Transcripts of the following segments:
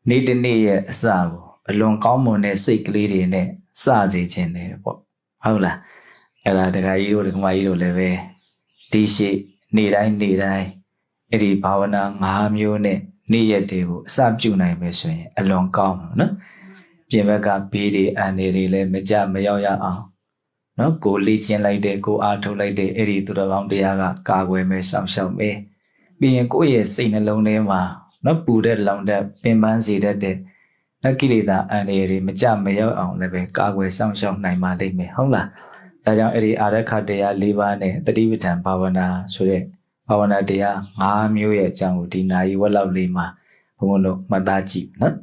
နေ့တစ်နေ့ရဲ့အစကိုအလွန်ကောင်းမွန်တဲ့စိတ်ကလေးတွေနဲ့စစေခြင်းတယ်ပေါ့ဟုတ်လားအဲ့ဒါတခါကြီးတို့ဒကမကြီးတို့လည်းပဲဒီရှိနေ့တိုင်းအဲ့ဒီဘာဝနာ၅မျိုးနဲ့နေ့ရက်တွေကိုအစပြုနိုင်မယ်ဆိုရင်အလွန်ကောင်းမှာနော်ပြင်ဘက်ကဘေးတွေအန္တရာယ်တွေလည်းမကြမရောက်ရအောင်နော်ကိုလေ့ကျင့်လိုက်တဲ့ကိုအားထုတ်လိုက်တဲ့အဲ့ဒီသူတော်ကောင်းတရားကကာကွယ်မယ်စောင့်ရှောက်မယ်ပြီးရင်ကိုယ့်ရဲ့စိတ်နှလုံးထဲမှာနော်ပူတဲ့လောင်တဲ့ပင်ပန်းစေတတ်တဲ့ကိလေသာအန္တရာယ်တွေမကြမရောက်အောင်လည်းပဲကာကွယ်စောင့်ရှောက်နိုင်ပါလိမ့်မယ်ဟုတ်လားဒါကြောင့်အဲ့ဒီအာရခတရား၄ပါးနဲ့တတိပဋ္ဌာန်ဘာဝနာဆိုတဲ့ဘာဝနာတရား၅မျိုးရဲ့အကြောင်းကိုဒီနာရီဝက်လောက်လေးမှာဘုန်းဘုန်းတို့မှတ်သားကြည့်နော်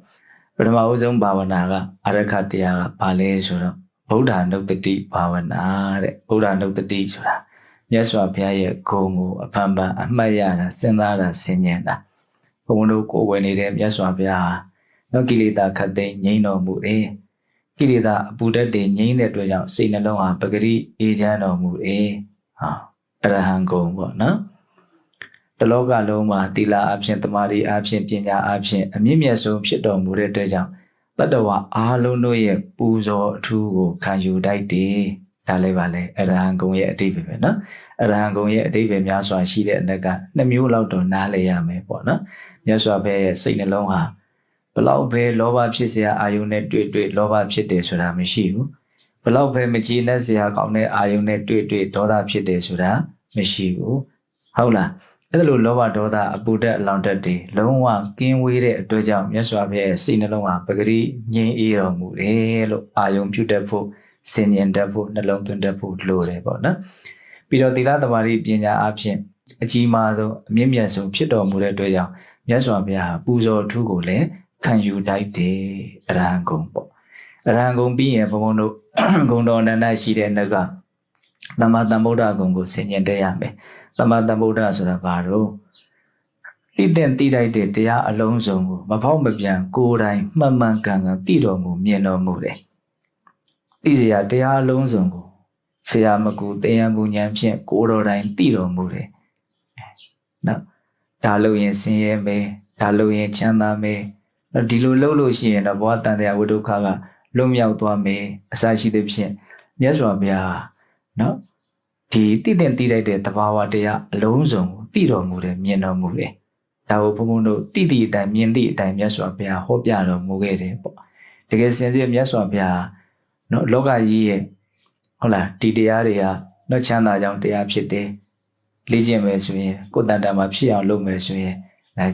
ပထမဦးဆုံးဘာဝနာကအာရခတရားကဘာလဲဆိုတော့ဗုဒ္ဓနုတ္တိဘာဝနာတဲ့ဗုဒ္ဓနုတ္တိဆိုတာမြတ်စွာဘုရားရဲ့ဂုဏ်ကိုအဖန်ဖန်အမှတ်ရတာစဉ်းစားတာဆင်ញံတာဘုန်းဘုန်းတို့ကိုယ်ဝင်နေတဲ့မြတ်စွာဘုရားနော်ကိလေသာခတ်သိမ်းငြိမ်းတော်မူတယ်ကိလေသာအပူဓာတ်တွေငြိမ်းတဲ့အတွက်ကြောင့်စိတ်နှလုံးဟာပဂရိအေးချမ်းတော်မူတယ်ဟာအရဟံဂုဏ်ပေါ့နော်တလောကလုံးမှာသီလအဖြစ်သမာဓိအဖြစ်ပညာအဖြစ်အမြင့်မြတ်ဆုံးဖြစ်တော်မူတဲ့အတွက်ကြောင့်တတ္တဝါအားလုံးတို့ရဲ့ပူဇော်အထူးကိုခံယူတတ်တယ်ဒါလည်းပါလေအရဟံဂုဏ်ရဲ့အတိပ္ပယ်ပဲနော်အရဟံဂုဏ်ရဲ့အတိပ္ပယ်များစွာရှိတဲ့အနက်က2မျိုးလောက်တော့နားလည်ရမယ်ပေါ့နော်မြတ်စွာဘုရားရဲ့စိတ်နှလုံးဟာဘလောက်ပဲလောဘဖြစ်စရာအာယုန်နဲ့တွေ့လောဘဖြစ်တယ်ဆိုတာမရှိဘူးဘလောက်ပဲမကြည်နဲ့စရာကောင်းတဲ့အာယုန်နဲ့တွေ့ဒေါသဖြစ်တယ်ဆိုတာမရှိဘူးဟုတ်လားအဲ့ဒါလိုလောဘဒေါသအပူဓာတ်အလောင်ဓာတ်တွေလုံးဝကင်းဝေးတဲ့အတွက်ကြောင့်မြတ်စွာဘုရားရဲ့စိတ်နှလုံးဟာပဂရိငြိမ်းအေးတော်မူတယ်လို့အာယုန်ပြုတတ်ဖို့စင်ញံတတ်ဖို့နှလုံးသွင်းတတ်ဖို့လိုတယ်ပေါ့နော်ပြီးတော့သီလသမာဓိပညာအဖြစ်အကြီးမားဆုံးအမြင့်မြတ်ဆုံးဖြစ်တော်မူတဲ့အတွက်ကြောင့်မြတ်စွာဘုရားပူဇော်ထူးကိုလည်းခံယူတတ်တယ်အရဟံဂုဏ်ပေါ့အရဟံဂုဏ်ပြီးရင်ဘုံဘုံတို့ဂုဏ်တော်အနန္တရှိတဲ့နှကသမ္မာသမ္ဗုဒ္ဓဂုဏ်ကိုဆင်ញံတက်ရမယ်သမ္မာသမ္ဗုဒ္ဓဆိုတာဘာလို့တိတဲ့တိတိုက်တဲ့တရားအလုံးစုံကိုမဖောက်မပြန်ကိုယ်တိုင်မှန်မှန်ကန်ကန်သိတော်မူမြင်တော်မူတယ်သိစရာတရားအလုံးစုံကိုဆရာမကူတရားမူဉာဏ်ဖြင့်ကိုယ်တော်တိုင်သိတော်မူတယ်နော်ဒါလို့ရင်ဆင်းရဲမယ်ဒါလို့ရင်ချမ်းသာမယ်ဒီလိုလုပ်လို့ရှိရင်တော့ဘဝတန်တရားဝိဒုက္ခကလွတ်မြောက်သွားမယ်အစရှိသဖြင့်မြတ်စွာဘုရားနော်ဒီတည်တဲ့တည်လိုက်တဲ့သဘာဝတရားအလုံးစုံကိုသိတော်မူတယ်မြင်တော်မူတယ်ဒါကိုဘုန်းဘုန်းတို့တည်အတိုင်းမြင်သည့်အတိုင်းမြတ်စွာဘုရားဟောပြတော်မူခဲ့တယ်ပေါ့တကယ်စင်စစ်မြတ်စွာဘုရားနော်လောကကြီးရဲ့ဟုတ်လားဒီတရားတွေကနော်ချမ်းသာကြောင်းတရားဖြစ်တယ်လေ့ကျင့်မယ်ဆိုရင်ကိုယ်တန်တန်မှာဖြစ်အောင်လုပ်မယ်ဆိုရင်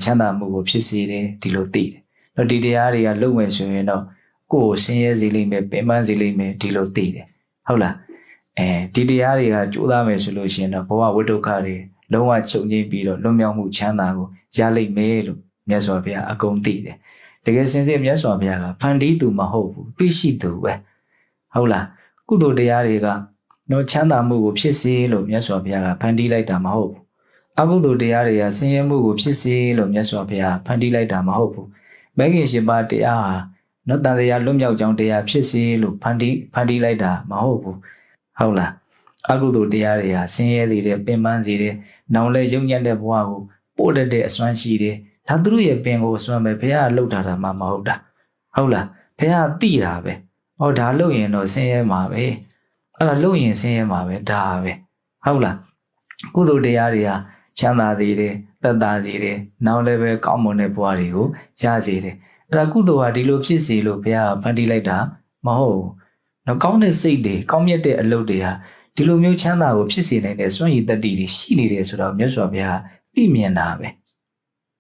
ချမ်းသာမှုကိုဖြစ်စေတယ်ဒီလိုသိတယ်နော်ဒီတရားတွေကလုပ်မယ်ဆိုရင်တော့ကိုယ်ကိုဆင်းရဲစေလိမ့်မယ်ပင်ပန်းစေလိမ့်မယ်ဒီလိုသိတယ်ဟုတ်လားဒီတရားတွေကကြိုးစားမယ်ဆိုလို့ရှိရင်တော့ဘဝဝိဒုက္ခတွေလုံးဝချုပ်ငြိမ်းပြီးတော့လွတ်မြောက်မှုချမ်းသာကိုရလိမ့်မယ်လို့မြတ်စွာဘုရားအကုန်သိတယ်တကယ်စင်စစ်မြတ်စွာဘုရားကဖန်တီးသူမဟုတ်ဘူးတွေ့ရှိသူပဲဟုတ်လားကုသိုလ်တရားတွေကနော်ချမ်းသာမှုကိုဖြစ်စေလို့မြတ်စွာဘုရားကဖန်တီးလိုက်တာမဟုတ်ဘူးအကုသိုလ်တရားတွေကဆင်းရဲမှုကိုဖြစ်စေလို့မြတ်စွာဘုရားဖန်တီးလိုက်တာမဟုတ်ဘူးမဂ္ဂင်၈ပါးတရားဟာနော်တန်တရားလွတ်မြောက်ကြောင်းတရားဖြစ်စေလို့ဖန်တီးလိုက်တာမဟုတ်ဘူးဟုတ်လားအကုသိုလ်တရားတွေဟာဆင်းရဲစေတဲ့ပင်ပန်းစေတဲ့နောင်လဲယုံညံ့တဲ့ဘဝကိုပို့တတ်တဲ့အစွမ်းရှိတယ်ဒါသူတို့ရဲ့ပင်ကိုအစွမ်းပဲဘုရားလှုပ်ထားတာမှမဟုတ်တာဟုတ်လားဘုရားသိတာပဲဟောဒါလှုပ်ရင်တော့ဆင်းရဲမှာပဲအဲ့ဒါလှုပ်ရင်ဆင်းရဲမှာပဲဒါပဲဟုတ်လားကုသိုလ်တရားတွေဟာချမ်းသာစေတယ်သက်သာစေတယ်နောင်လည်းပဲကောင်းမွန်တဲ့ဘဝတွေကိုရစေတယ်အဲ့ဒါကုသိုလ်ဟာဒီလိုဖြစ်စေလို့ဘုရားဖန်တီးလိုက်တာမဟုတ်ဘူးနော်ကောင်းတဲ့စိတ်တွေကောင်းမြတ်တဲ့အလုပ်တွေဟာဒီလိုမျိုးချမ်းသာကိုဖြစ်စေနိုင်တဲ့စွမ်းရည်တတ္တိတွေရှိနေတယ်ဆိုတော့မြတ်စွာဘုရားသိမြင်တာပဲ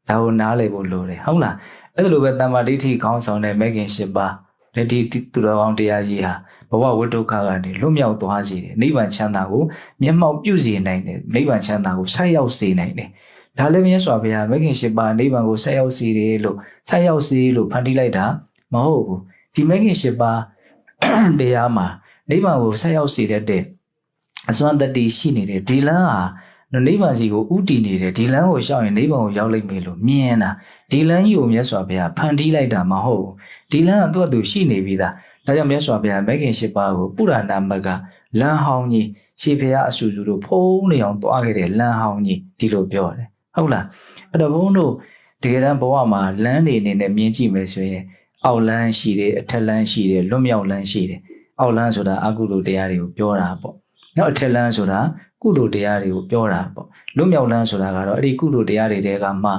ဒါကိုနားလည်ဖို့လိုတယ်ဟုတ်လားအဲ့ဒါလိုပဲတမ္မာဒိဋ္ဌိခေါင်းဆောင်တဲ့မဂ္ဂင်၈ပါးဒီသူတော်ကောင်းတရားကြီးဟာဘဝဝိဒုက္ခကနေလွတ်မြောက်သွားစေတယ်နိဗ္ဗာန်ချမ်းသာကိုမျက်မှောက်ပြုစေနိုင်တယ်နိဗ္ဗာန်ချမ်းသာကိုဆက်ရောက်စေနိုင်တယ်ဒါလည်းမြတ်စွာဘုရားမဂ္ဂင်၈ပါးနိဗ္ဗာန်ကိုဆက်ရောက်စေတယ်လို့ဆက်ရောက်စေလို့ဖန်တီးလိုက်တာမဟုတ်ဘူးဒီမဂ္ဂင်၈ပါးတရားမှာနိဗ္ဗာန်ကိုဆက်ရောက်စေတဲ့အစွမ်းတတ္တိရှိနေတယ်ဒီလမ်းဟာနိဗ္ဗာန်စီကိုဥတည်နေတယ်ဒီလမ်းကိုရှောက်ရင်နိဗ္ဗာန်ကိုရောက်လိမ့်မယ်လို့မြင်တာဒီလမ်းကြီးကိုမြတ်စွာဘုရားဖန်တီးလိုက်တာမဟုတ်ဘူးဒီလမ်းကသူ့အတူရှိနေပြီသားဒါကြောင့်မြတ်စွာဘုရားမဂ္ဂင်၈ပါးကိုပုရဏမဂ္ဂလမ်းဟောင်းကြီးရှေးဘုရားအဆူဆူတို့ဖုံးနေအောင်တွားခဲ့တဲ့လမ်းဟောင်းကြီးဒီလိုပြောတယ်ဟုတ်လားအဲ့တော့ဘုန်းတို့ တကယ်တမ်းဘဝမှာလမ်းနေနေနဲ့မြင်ကြည့်မယ်ဆိုရင်အောက်လမ်းရှိတယ်အထက်လမ်းရှိတယ်လွတ်မြောက်လမ်းရှိတယ်အောက်လမ်းဆိုတာအကုသိုလ်တရားတွေကိုပြောတာပေါ့နောက်အထက်လမ်းဆိုတာကုသိုလ်တရားတွေကိုပြောတာပေါ့လွတ်မြောက်လမ်းဆိုတာကတော့အဲ့ဒီကုသိုလ်တရားတွေတဲကမှ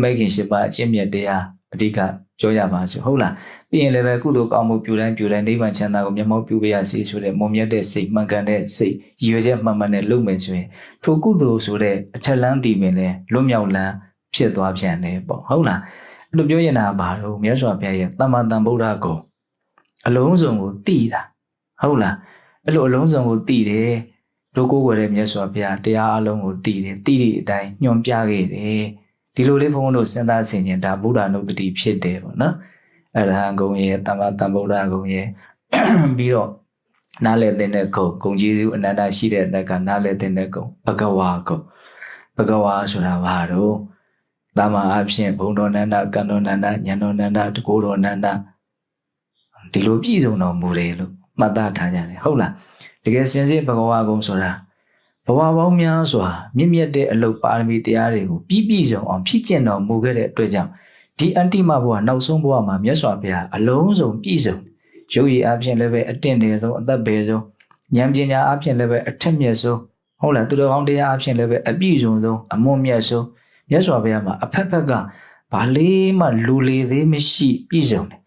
မိခင်၈ပါးအကျင့်မြတ်တရားအဓိကပြောရပါစို့ဟုတ်လားပြီးရင်လည်းပဲကုသိုလ်ကောင်းမှုပြုတိုင်းနိဗ္ဗာန်ချမ်းသာကိုမျက်မှောက်ပြုပေးရစေဆိုတဲ့မုံမြတ်တဲ့စိတ်မှန်ကန်တဲ့စိတ်ရည်ရွယ်ချက်မှန်မှန်နဲ့လုပ်မယ်ဆိုရင်ထိုကုသိုလ်ဆိုတဲ့အထက်လမ်းတည်ပင်လဲလွတ်မြောက်လမ်းဖြစ်သွားပြန်တယ်ပေါ့ဟုတ်လားအဲ့လိုပြောရင်တာဘာလို့မြတ်စွာဘုရားရဲ့သမ္မာသမ္ဗုဒ္ဓကိုအလုံးစုံကိုတည်တာဟုတ်လားအဲ့လိုအလုံးစုံကိုတည်တယ်တို့ကိုယ်ွယ်တဲ့မြတ်စွာဘုရားတရားအလုံးကိုတည်တယ်တည်တဲ့အတိုင်းညွှန်ပြခဲ့တယ်ဒီလိုလေးဘုန်းဘုန်းတို့စဉ်းစားဆင်ခြင်ဒါဗုဒ္ဓနုတ္တိဖြစ်တယ်ပေါ့နော်အရဟံဂုံရဲ့သမ္မာသမ္ဗုဒ္ဓဂုံရဲ့ပြီးတော့နားလည်တဲ့ဂုံဂုံကျေးဇူးအနန္တရှိတဲ့အတက်ကနားလည်တဲ့ဂုံဘဂဝါဂုံဘဂဝါဆိုတာဘာတော့သမ္မာအဖြစ်ဘုံတော်နန္ဒကံတော်နန္ဒဉာဏ်တော်နန္ဒတကိုယ်တော်နန္ဒဒီလိုပြည့်စုံတော်မူတယ်လို့မှတ်သားထားကြတယ်ဟုတ်လားတကယ်စင်စစ်ဘဂဝါဂုံဆိုတာဘဝပေါင်းများစွာမြင့်မြတ်တဲ့အလုပ်ပါရမီတရားတွေကိုပြည့်စုံအောင်ဖြည့်ကျင့်တော်မူခဲ့တဲ့အတွက်ကြောင့်ဒီအတ္တိမဘဝနောက်ဆုံးဘဝမှာမြတ်စွာဘုရားအလုံးစုံပြည့်စုံရုပ်ရည်အဖြစ်လည်းပဲအတင့်တယ်ဆုံးအသက်ပဲဆုံးဉာဏ်ပညာအဖြစ်လည်းပဲအထက်မြတ်ဆုံးဟုတ်လားသူတော်ကောင်းတရားအဖြစ်လည်းပဲအပြည့်စုံဆုံးအမွန်မြတ်ဆုံးမြတ်စွာဘုရားမှာအဖက်ဖက်ကဘာလေးမှလူလေသေးမရှိပြည့်စုံတယ်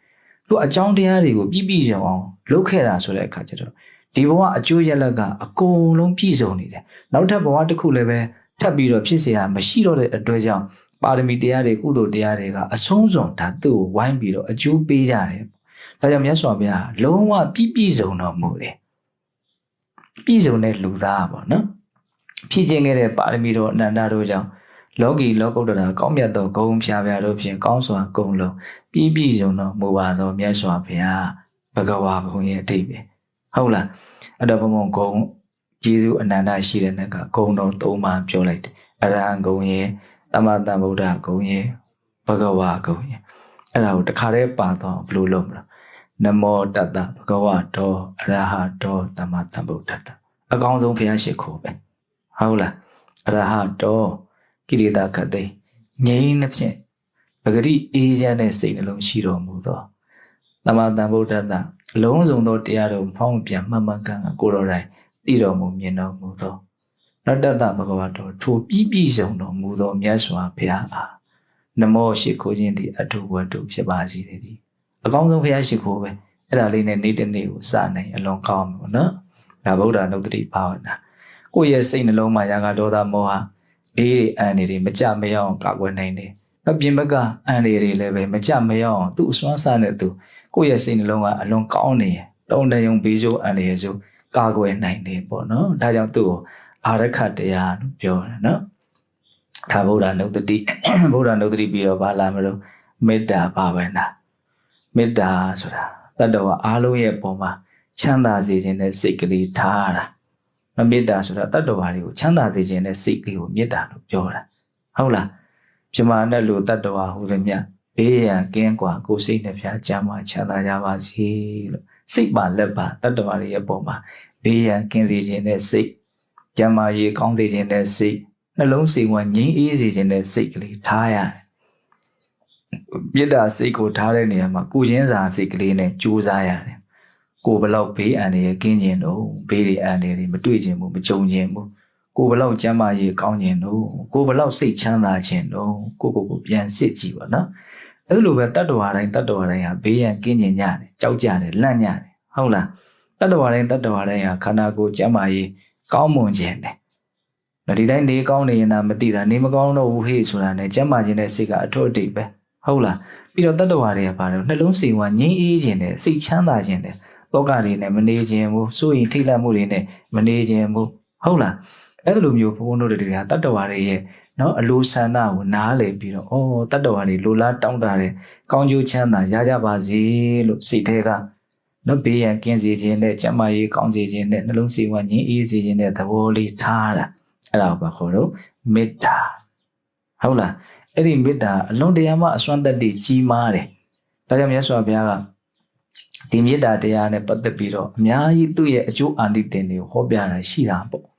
သူအကြောင်းတရားတွေကိုပြည့်စုံအောင်လုပ်ခဲ့တာဆိုတဲ့အခါကျတော့ဒီဘဝအကျိုးရလဒ်ကအကုန်လုံးပြည့်စုံနေတယ်နောက်ထပ်ဘဝတစ်ခုလည်းပဲထပ်ပြီးတော့ဖြစ်เสียမရှိတော့တဲ့အတွက်ကြောင့်ပါရမီတရားတွေကုသိုလ်တရားတွေကအဆုံးစွန်ဒါသူ့ကိုဝိုင်းပြီးတော့အကျိုးပေးကြတယ်ဒါကြောင့်မြတ်စွာဘုရားလုံးဝပြည့်စုံတော်မူတယ်ပြည့်စုံတဲ့လူသားပေါ့နော်ဖြည့်ခြင်းခဲ့တဲ့ပါရမီတော်အနန္တတို့ကြောင့်လောကီလောကုတ္တရာကောင်းမြတ်သောဂုဏ်ဖြာဖြာတို့ဖြင့်ကောင်းစွာကုန်လုံးပြည့်စုံတော်မူပါသောမြတ်စွာဘုရားဘဂဝါဘုံရဲ့အဓိပ္ပာယ်ဟုတ်လားအဲ့တော့ဘုံဂုံကျေးဇူးအနန္တရှိတဲ့နက်ကဂုံတော်၃ပါးပြောလိုက်တယ်အရဟံဂုံရဲ့သမ္မာသမ္ဗုဒ္ဓဂုံရဲ့ဘဂဝါဂုံရဲ့အဲ့ဒါကိုတခါတည်းပါတော့ဘယ်လိုလုပ်မလဲနမောတတ္တဘဂဝတောအရဟတောသမ္မာသမ္ဗုဒ္ဓတ္တအကောင်းဆုံးဘုရားရှိခိုးပဲဟုတ်လားအရဟတောကိလေသာခတ်သိငြိမ်းနှဖြင့်ပဂတိအေးချမ်းတဲ့စိတ်နှလုံးရှိတော်မူသောသမ္မာသမ္ဗုဒ္ဓတ္တအလုံးစုံသောတရားတော်ဖောင်းပြန်မှန်မှန်ကန်ကန်ကိုယ်တော်တိုင်သိတော်မူမြင်တော်မူသောနတ္တတဘဂဝတောထိုပြည့်စုံတော်မူသောမြတ်စွာဘုရားအားနမောရှိခိုးခြင်းသည်အထုဝတ္ထုဖြစ်ပါစေတည်းအကောင်းဆုံးဘုရားရှိခိုးပဲအဲ့ဒါလေးနဲ့နေ့တစ်နေ့ကိုစနိုင်အလွန်ကောင်းပါနော်ဒါဗုဒ္ဓနုတ္တိဘာဝနာကိုယ့်ရဲ့စိတ်နှလုံးမှာရာဂဒေါသမောဟဘေးတွေအန္တရာယ်တွေမကြမရောက်ကာကွယ်နိုင်တယ်အပြင်ဘက်ကအန္တရာယ်တွေလည်းပဲမကြမရောက်သူ့အစွမ်းစားနဲ့သူကိုယ့်ရဲ့စိတ်နှလုံးကအလွန်ကောင်းနေတုံတယုံဘေးကျိုးအန္တရာယ်ကျိုးကာကွယ်နိုင်တယ်ပေါ့နော်ဒါကြောင့်သူ့ကိုအာရခတရားလို့ပြောတယ်နော်ဒါဗုဒ္ဓနုတ္တိဗုဒ္ဓနုတ္တိပြီးတော့ဘာလာမလို့မေတ္တာဘာဝနာမေတ္တာဆိုတာတတ္တဝါအားလုံးရဲ့ပုံမှာချမ်းသာစေခြင်းနဲ့စိတ်ကလေးထားတာမေတ္တာဆိုတာတတ္တဝါတွေကိုချမ်းသာစေခြင်းနဲ့စိတ်ကလေးကိုမေတ္တာလို့ပြောတာဟုတ်လားပြမနဲ့လူတတ္တဝါဟူသည်မြတ်ဘေးရန်ကင်းကွာကိုယ်စိတ်နှဖျားချမ်းသာချမ်းသာကြပါစေလို့စိတ်ပါလက်ပါတတ္တဝါတွေရဲ့ပုံမှာဘေးရန်ကင်းစေခြင်းနဲ့စိတ်ကျမ်းမာရေးကောင်းစေခြင်းနဲ့စိတ်နှလုံးစိတ်ဝငြိမ်းအေးစေခြင်းနဲ့စိတ်ကလေးထားရတယ်မေတ္တာစိတ်ကိုထားတဲ့နေရာမှာကုချင်းစာစိတ်ကလေးနဲ့ကြိုးစားရတယ်ကိုယ်ဘလောက်ဘေးအန္တရာယ်ကင်းခြင်းတို့ဘေးတွေအန္တရာယ်တွေမတွေ့ခြင်းဘူးမကြုံခြင်းဘူးကိုယ်ဘလောက်ကျမ်းမာရေးကောင်းခြင်းတို့ကိုယ်ဘလောက်စိတ်ချမ်းသာခြင်းတို့ကိုပြန်စစ်ကြည့်ပါနော်အဲ့လိုပဲတတ္တဝါတိုင်းဟာဘေးရန်ကင်းခြင်းညတယ်ကြောက်ကြတယ်လန့်ညတယ်ဟုတ်လားတတ္တဝါတိုင်းဟာခန္ဓာကိုယ်ကျမ်းမာရေးကောင်းမွန်ခြင်းတယ်ဒီတိုင်းနေကောင်းနေရင်သာမသိတာနေမကောင်းတော့ဘူးဟေ့ဆိုတာနဲ့ကျမ်းမာခြင်းနဲ့စိတ်ကအထွတ်အတိတ်ပဲဟုတ်လားပြီးတော့တတ္တဝါတွေကပါတယ်နှလုံးစိတ်ဝငြိမ်းအေးခြင်းနဲ့စိတ်ချမ်းသာခြင်းနဲ့လောကတွေနဲ့မနေခြင်းဘူးစိုးရင်ထိတ်လန့်မှုတွေနဲ့မနေခြင်းဘူးဟုတ်လားအဲ့လိုမျိုးဘုန်းဘုန်းတို့တွေကတတ္တဝါတွေရဲ့နော်အလိုဆန္ဒကိုနားလည်ပြီးတော့တတ္တဝါတွေလိုလားတောင်းတတဲ့ကောင်းကျိုးချမ်းသာရကြပါစေလို့စိတ်ထဲကနော်ဘေးရန်ကင်းစေခြင်းနဲ့ကျမ်းမာရေးကောင်းစေခြင်းနဲ့နှလုံးစိတ်ဝငြိမ်းအေးစေခြင်းနဲ့သဘောလေးထားတာအဲ့ဒါကိုခေါ်တော့မေတ္တာဟုတ်လားအဲ့ဒီမေတ္တာအလွန်တရာမှအစွမ်းတတ္တိကြီးမားတယ်ဒါကြောင့်မြတ်စွာဘုရားကဒီမေတ္တာတရားနဲ့ပတ်သက်ပြီးတော့အများကြီးသူ့ရဲ့အကျိုးအာနိသင်တွေကိုဟောပြတာရှိတာပေါ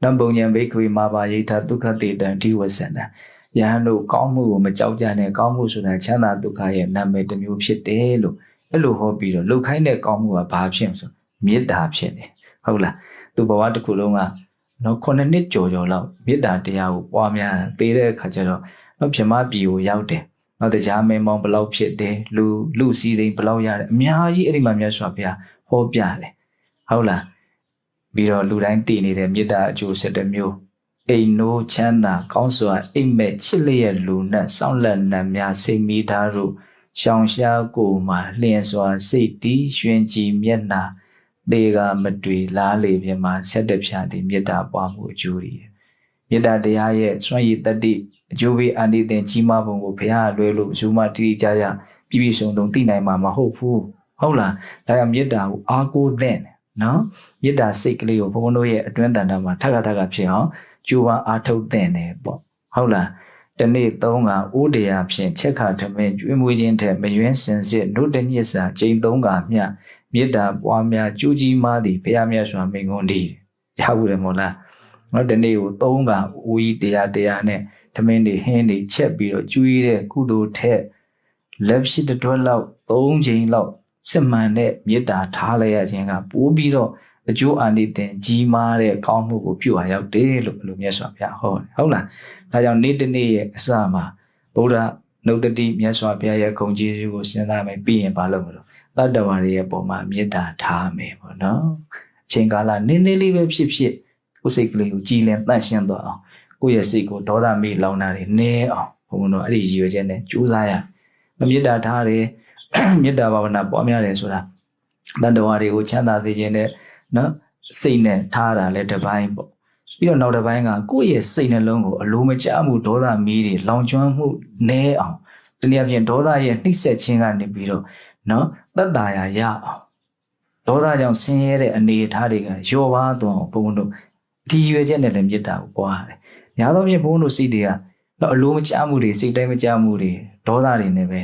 ့နံပုံဉ္ဇဉ်ဘိက္ခွေမာဘာယိထဒုက္ခတေတံဒီဝဆန္တယ ယဟန်တို့ကောင်းမှုကိုမကြောက်ကြနဲ့ကောင်းမှုဆိုတာချမ်းသာဒုက္ခရဲ့နာမည်တစ်မျိုးဖြစ်တယ်လို့အဲ့လိုဟောပြီးတော့လှုပ်ခိုင်းတဲ့ကောင်းမှုကဘာဖြစ်ဆိုမေတ္တာဖြစ်တယ်ဟုတ်လားသူဘဝတစ်ခုလုံးကနော်9နှစ်ကျော်လောက်မေတ္တာတရားကိုပွားများသေးတဲ့အခါကျတော့နော်ဗြဟ္မပြည်ကိုရောက်တယ်နောက်တရားမင်းမောင်ဘလောက်ဖြစ်တယ်လူစီသိန်းဘလောက်ရတယ်အများကြီးအဲ့ဒီမှာမြတ်စွာဘုရားဟောပြတယ်ဟုတ်လားပြီးတော့လူတိုင်းတည်နေတဲ့မေတ္တာအကျိုး7မျိုးအိမ်နိုးချမ်းသာကောင်းစွာအိမ်မက်ချစ်လျက်လူနဲ့စောင့်လက်နံများစိတ်မိသားတို့ရှောင်ရှားကိုမှလျင်စွာစိတ်တီးရွှင်ကြည်မျက်နှာသေကမတွေ့လားလေပြမှာဆက်တဖြာသည်မေတ္တာပွားမှုအကျိုးတွေမေတ္တာတရားရဲ့စွမ်းရည်တတ္တိအကျိုးပေးအန္တိသင်ကြီးမားပုံကိုဘုရားလွယ်လို့ဘယ်မှတိတိကျကျပြည့်ပြည့်စုံစုံသိနိုင်မှာမဟုတ်ဘူးဟုတ်လားဒါကြောင့်မေတ္တာကိုအားကိုးသင့်နော်မေတ္တာစိတ်ကလေးကိုဘုန်းဘုန်းတို့ရဲ့အတွင်းတန်တာမှာထပ်ခါဖြစ်အောင်ကျိုးပန်းအားထုတ်သင့်တယ်ပေါ့ဟုတ်လားတနေ့3ကအိုးတရားဖြင့်ချက်ခါထမင်းကျွေးမွေးခြင်းထက်မယွင်းစင်စစ်နှုတ်တညစ်စာချိန်3ကမျှမေတ္တာပွားများကြိုးကြီးမားသည်ဘုရားမြတ်စွာမိန့်ခွန်းတည်းရဘူးတယ်မို့လားနော်တနေ့ကို3ကအိုးကြီးတရားနဲ့ထမင်းတွေဟင်းတွေချက်ပြီးတော့ကျွေးတဲ့ကုသိုလ်ထက်လက်ရှိတစ်တွက်လောက်3ချိန်လောက်စစ်မှန်တဲ့မေတ္တာထားလိုက်ရခြင်းကပိုးပြီးတော့အကျိုးအန္တိသင်ကြီးမားတဲ့ကောင်းမှုကိုပြုအပ်ရောက်တယ်လို့ဘယ်လိုမြတ်စွာဘုရားဟောတယ်ဟုတ်လားဒါကြောင့်နေ့တစ်နေ့ရဲ့အစမှာဗုဒ္ဓနှုတ်တတိမြတ်စွာဘုရားရဲ့ဂုဏ်ကျေးဇူးကိုစဉ်းစားမယ်ပြီးရင်ဘာလုပ်မလို့တတ္တဝါတွေရဲ့ပုံမှာမေတ္တာထားမယ်ပေါ့နော်အချိန်ကာလနည်းနည်းလေးပဲဖြစ်ကိုယ်စိတ်ကလေးကိုကြည်လင်တန့်ရှင်းသွားအောင်ကိုယ့်ရဲ့စိတ်ကိုဒေါသမေ့လောင်တာတွေနည်းအောင်ဘုံတို့အဲ့ဒီရည်ရွယ်ချက်နဲ့ကြိုးစားရမေတ္တာထားတယ်မေတ္တာဘာဝနာပွားများတယ်ဆိုတာတတ္တဝါတွေကိုချမ်းသာစေခြင်းနဲ့နော်စိတ်နဲ့ထားတာလည်းတစ်ပိုင်းပေါ့ပြီးတော့နောက်တစ်ပိုင်းကကိုယ့်ရဲ့စိတ်နှလုံးကိုအလိုမကျမှုဒေါသမီးတွေလောင်ကျွမ်းမှုနည်းအောင်တနည်းအားဖြင့်ဒေါသရဲ့နှိမ့်ဆက်ခြင်းကနေပြီးတော့နော်သက်သာရာရအောင်ဒေါသကြောင့်ဆင်းရဲတဲ့အနေအထားတွေကလျော့ပါသွားအောင်ဘုန်းဘုန်းတို့ဒီရွယ်ချက်နဲ့လည်းမေတ္တာကိုပွားရတယ်။များသောဖြင့်ဘုန်းဘုန်းတို့စိတ်တွေကနော်အလိုမကျမှုတွေစိတ်တိုင်းမကျမှုတွေဒေါသတွေနဲ့ပဲ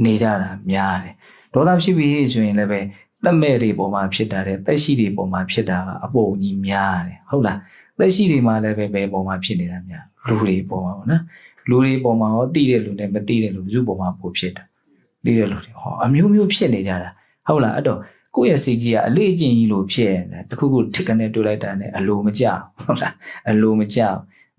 နေကြတာများတယ်။ဒေါသဖြစ်ပြီးဆိုရင်လည်းပဲသက်မဲ့တွေပေါ်မှာဖြစ်တာတဲ့သက်ရှိတွေပေါ်မှာဖြစ်တာကအပေါ်ကြီးများတယ်ဟုတ်လားသက်ရှိတွေမှာလည်းပဲဘယ်ပေါ်မှာဖြစ်နေတာများလူတွေပေါ်မှာပေါ့နော်လူတွေပေါ်မှာရောတိတဲ့လူနဲ့မတိတဲ့လူဘယ်သူပေါ်မှာပိုဖြစ်တာတိတဲ့လူတွေဟောအမျိုးမျိုးဖြစ်နေကြတာဟုတ်လားအဲ့တော့ကိုယ့်ရဲ့စိတ်ကြီးကအလေးအကျင့်ကြီးလို့ဖြစ်နေတယ်တခုခုထစ်ကနေတွေ့လိုက်တာနဲ့အလိုမကျဟုတ်လားအလိုမကျ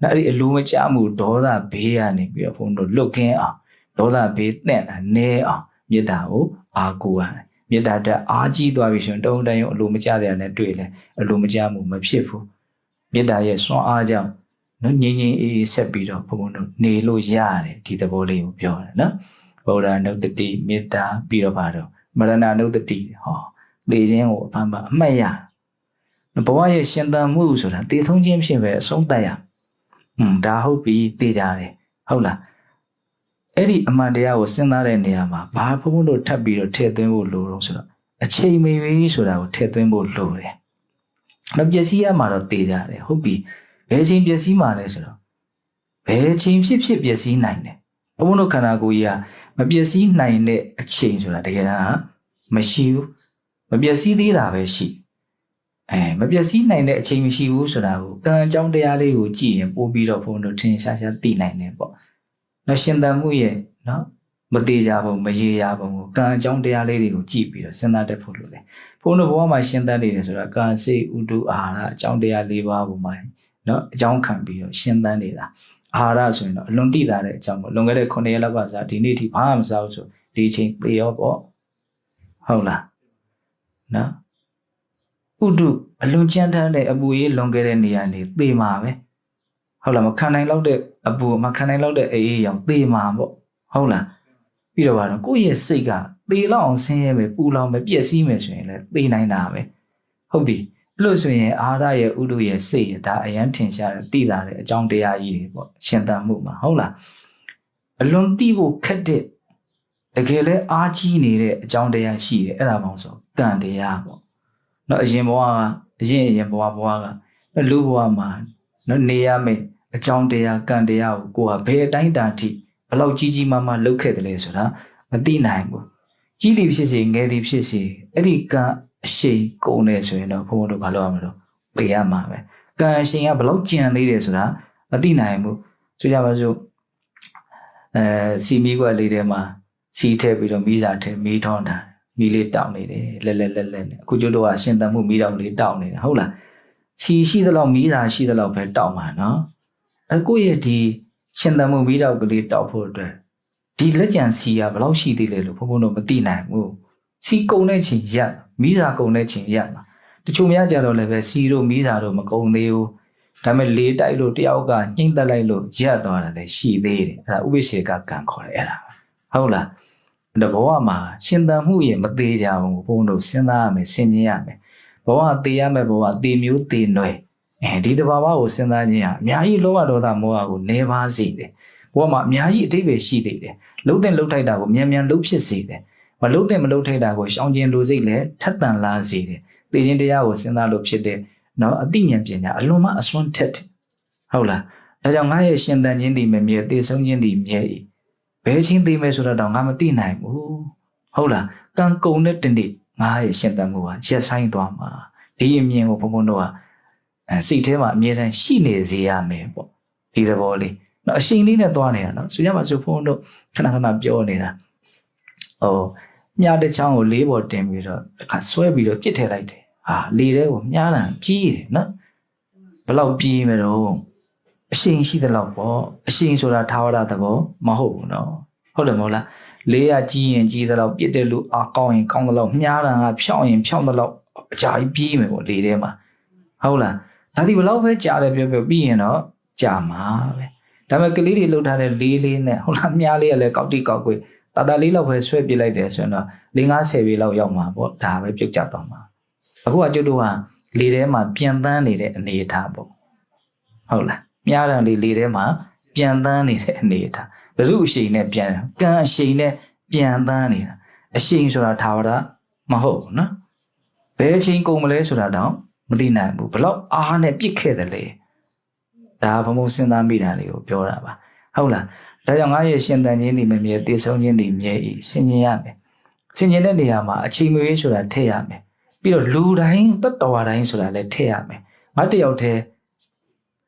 နော်အဲ့ဒီအလိုမကျမှုဒေါသဘေးကနေပြီးတော့ဘုန်းတို့လွတ်ကင်းအောင်ဒေါသဘေးတန့်တာနည်းအောင်မေတ္တာကိုအားကိုးရတယ်မေတ္တာတက်အားကြီးသွားပြီဆိုရင်တုံးတိုင်းအလိုမကျတဲ့နဲ့တွေ့လဲအလိုမကျမှုမဖြစ်ဘူးမေတ္တာရဲ့စွမ်းအားကြောင့်နော်ငြိမ်ငြိမ်အေးအေးဆက်ပြီးတော့ဘုံဘုံတို့နေလို့ရတယ်ဒီသဘောလေးကိုပြောတယ်နော်ဗုဒ္ဓနုတ္တိမေတ္တာပြီးတော့ပါတော့မရဏနုတ္တိဟောသိခြင်းကိုအမှန်မှအမှတ်ရဘဝရဲ့ရှင်သန်မှုဆိုတာသိဆုံးခြင်းဖြစ်ပဲအဆုံးသတ်ရဒါဟုတ်ပြီသိကြတယ်ဟုတ်လားအဲ့ဒီအမှန်တရားကိုစဉ်းစားတဲ့နေရာမှာဘာဘုံဘုံတို့ထပ်ပြီးတော့ထည့်သွင်းဖို့လိုတော့ဆိုတော့အချိန်မရွေးဆိုတာကိုထည့်သွင်းဖို့လိုတယ်။နောက်ပျက်စီးရမှာတော့သိကြတယ်ဟုတ်ပြီဘယ်ချိန်ပျက်စီးမှာလဲဆိုတော့ဘယ်ချိန်ဖြစ်ပျက်စီးနိုင်တယ်။ဘုံဘုံတို့ခန္ဓာကိုယ်ကြီးကမပျက်စီးနိုင်တဲ့အချိန်ဆိုတာတကယ်တမ်းမရှိဘူး။မပျက်စီးသေးတာပဲရှိ။မပျက်စီးနိုင်တဲ့အချိန်မရှိဘူးဆိုတာကိုကံအကြောင်းတရားလေးကိုကြည့်ရင်ပို့ပြီးတော့ဘုံတို့ထင်ရှားရှားသိနိုင်တယ်ပေါ့။နောက်ရှင်သန်မှုရဲ့နော်မသေးကြဘူးမရေရဘူးကံအကြောင်းတရားလေးတွေကိုကြည့်ပြီးတော့စဉ်းစားတတ်ဖို့လိုတယ်။ဘုန်းတော်ဘဝမှာရှင်းတတ်နေတယ်ဆိုတာကံစိတ်ဥဒုအာဟာရအကြောင်းတရား၄ပါးပုံမှာနော်အကြောင်းခံပြီးတော့ရှင်းတတ်နေတာ။အာဟာရဆိုရင်တော့အလွန်သိတာတဲ့အကြောင်းပေါ့လွန်ခဲ့တဲ့9ရက်လောက်ကစားဒီနေ့ထိဘာမှမစားဘူးဆိုဒီအချိန်သေရောပေါ့ဟုတ်လားနော်ဥဒုအလွန်ကြမ်းတမ်းတဲ့အပူရေးလွန်ခဲ့တဲ့နေရာနေသေမှာပဲဟုတ်လားမခံနိုင်တော့တဲ့အပူမခံနိုင်တော့တဲ့အေးအေးရောင်သေမှာပေါ့ဟုတ်လားပြီးတော့ကတော့ကိုယ့်ရဲ့စိတ်ကသေလောက်အောင်ဆင်းရဲမယ်ပူလောင်မယ်ပျက်စီးမယ်ဆိုရင်လည်းသေနိုင်တာပဲဟုတ်ပြီအဲ့လိုဆိုရင်အာဟာရရဲ့ဥဒုရဲ့စိတ်ရဒါအရန်ထင်ရှားတယ်သိတာတဲ့အကြောင်းတရားကြီးတွေပေါ့ရှင်သန်မှုမှာဟုတ်လားအလွန်သိဖို့ခက်တဲ့တကယ်လဲအားကြီးနေတဲ့အကြောင်းတရားရှိတယ်အဲ့ဒါမှမဟုတ်ကံတရားပေါ့နော်အရင်ဘဝကအရင်ဘဝကလူဘဝမှာနော်နေရမယ်အကြောင်းတရားကံတရားကိုကိုယ်ကဘယ်အတိုင်းအတာထိဘယ်လောက်ကြီးမားမားလုပ်ခဲ့တယ်လဲဆိုတာမသိနိုင်ဘူးကြီးသည်ဖြစ်စေငယ်သည်ဖြစ်စေအဲ့ဒီကံအရှိန်ကုန်နေဆိုရင်တော့ဘုန်းဘုန်းတို့ဘာလုပ်ရမလို့ပေးရမှာပဲကံအရှိန်ကဘယ်လောက်ကြံသေးတယ်ဆိုတာမသိနိုင်ဘူးဆိုကြပါစို့ စီမီကွက်လေးထဲမှာစီးထည့်ပြီးတော့မီးစာထည့်မီးထွန်းတာမီးလေးတောက်နေတယ်လက်အခုကျတို့ကရှင်သန်မှုမီးတောက်လေးတောက်နေတာဟုတ်လားစီရှိသလောက်မီးစာရှိသလောက်ပဲတောက်မှာနော်အခုရဲ့ဒီရှင်သန်မှုမီးတောက်ကလေးတောက်ဖို့အတွက်ဒီလက်ကျန်စီကဘယ်လောက်ရှိသေးလဲလို့ဘုံဘုံတို့မသိနိုင်ဘူးစီကုန်တဲ့ချိန်ရက်မီးစာကုန်တဲ့ချိန်ရက်မှာတချို့များကြတော့လည်းပဲစီတို့မီးစာတို့မကုန်သေးဘူးဒါပေမဲ့လေးတိုက်လို့တယောက်ကညှိမ့်တက်လိုက်လို့ရက်သွားတာလည်းရှိသေးတယ်အဲ့ဒါဥပိ္ပစေကကံခေါ်တယ်အဲ့ဒါဟုတ်လားတဘဝမှာရှင်သန်မှုရဲ့မသေးကြဘူးဘုံတို့စဉ်းစားရမယ်ဆင်ခြင်ရမယ်ဘဝသေးရမယ်ဘဝသေးမျိုးသေးနွယ်ဒီတဘာဝကိုစဉ်းစားခြင်းဟာအများကြီးလောဘဒေါသမောဟကိုနေပါစေတယ်ဘဝမှာအများကြီးအထိပ္ပယ်ရှိသေးတယ်လှုပ်တဲ့လှုပ်ထိုက်တာကိုမြန်မြန်လှုပ်ဖြစ်စေတယ်မလှုပ်တဲ့မလှုပ်ထိုက်တာကိုရှောင်ကျဉ်လိုစိတ်လည်းထက်သန်လာစေတယ်သိခြင်းတရားကိုစဉ်းစားလို့ဖြစ်တဲ့နော်အသိဉာဏ်ပညာအလွန်မှအစွမ်းထက်တယ်ဟုတ်လားဒါကြောင့်ငါရဲ့ရှင်သန်ခြင်းသည်မမြဲသိဆုံးခြင်းသည်မြဲ၏ဘယ်ချင်းသိမယ်ဆိုတော့ငါမသိနိုင်ဘူးဟုတ်လားကံကုန်တဲ့တနေ့ငါရဲ့ရှင်သန်မှုဟာရက်ဆိုင်သွားမှာဒီအမြင်ကိုဘုံဘုံတို့ကစိတ်ထဲမှာအမြဲတမ်းရှိနေစေရမယ်ပေါ့ဒီသဘောလေးနော်အရှင်လေးနဲ့သွားနေတာနော်ဆိုရမှာဆိုဘုံတို့ခဏပြောနေတာမြားတစ်ချောင်းကိုလေးပေါ်တင်ပြီးတော့တစ်ခါဆွဲပြီးတော့ပြစ်ထည့်လိုက်တယ်ဟာလေထဲကိုမြားတာပြေးတယ်နော်ဘယ်လောက်ပြေးမလို့အရှင်ရှိသလောက်ပေါ့အရှင်ဆိုတာသာဝရသဘောမဟုတ်ဘူးနော်ဟုတ်တယ်မဟုတ်လားလေးကကြီးရင်ကြီးသလောက်ပြစ်တဲ့လူအကောင်းရင်ကောင်းသလောက်မြားတာကဖြောင်းရင်ဖြောင်းသလောက်အကြာကြီးပြေးမယ်ပေါ့လေထဲမှာဟုတ်လားဒါဒီဘယ်လောက်ပဲကြာတယ်ပြောပြီးရင်တော့ကြာမှာပဲဒါပေမဲ့ကလေးတွေလှုပ်ထားတဲ့လေးနဲ့ဟုတ်လားမြားလေးကလည်းကောက်တိကောက်ကွေးတာလေးလောက်ပဲဆွဲပြလိုက်တယ်ဆိုရင်တော့50ပေလောက်ရောက်မှာပေါ့ဒါပဲပြုတ်ကျသွားမှာအခုကကျွတ်တို့ကလေထဲမှာပြန်တန်းနေတဲ့အနေအထားပေါ့ဟုတ်လားမြားတံလေးလေထဲမှာပြန်တန်းနေတဲ့အနေအထားဘယ်သူအရှိန်နဲ့ပြန်ကံအရှိန်နဲ့ပြန်တန်းနေတာအရှိန်ဆိုတာသာဝရမဟုတ်ဘူးနော်ဘယ်အချိန်ကုန်မလဲဆိုတာတော့မသိနိုင်ဘူးဘလောက်အားနဲ့ပြစ်ခဲ့တယ်လေဒါဘုံဘုံစဉ်းစားမိတာလေးကိုပြောတာပါဟုတ်လားဒါကြောင့်ငါရဲ့ရှင်သန်ခြင်းဒီမမြဲတည်ဆုံးခြင်းဒီမြဲဤဆင်ញင်ရမယ်ဆင်ញင်တဲ့နေရာမှာအချိန်မရွေးဆိုတာထည့်ရမယ်ပြီးတော့လူတိုင်းတတ္တဝါတိုင်းဆိုတာလည်းထည့်ရမယ်ငါတယောက်တည်း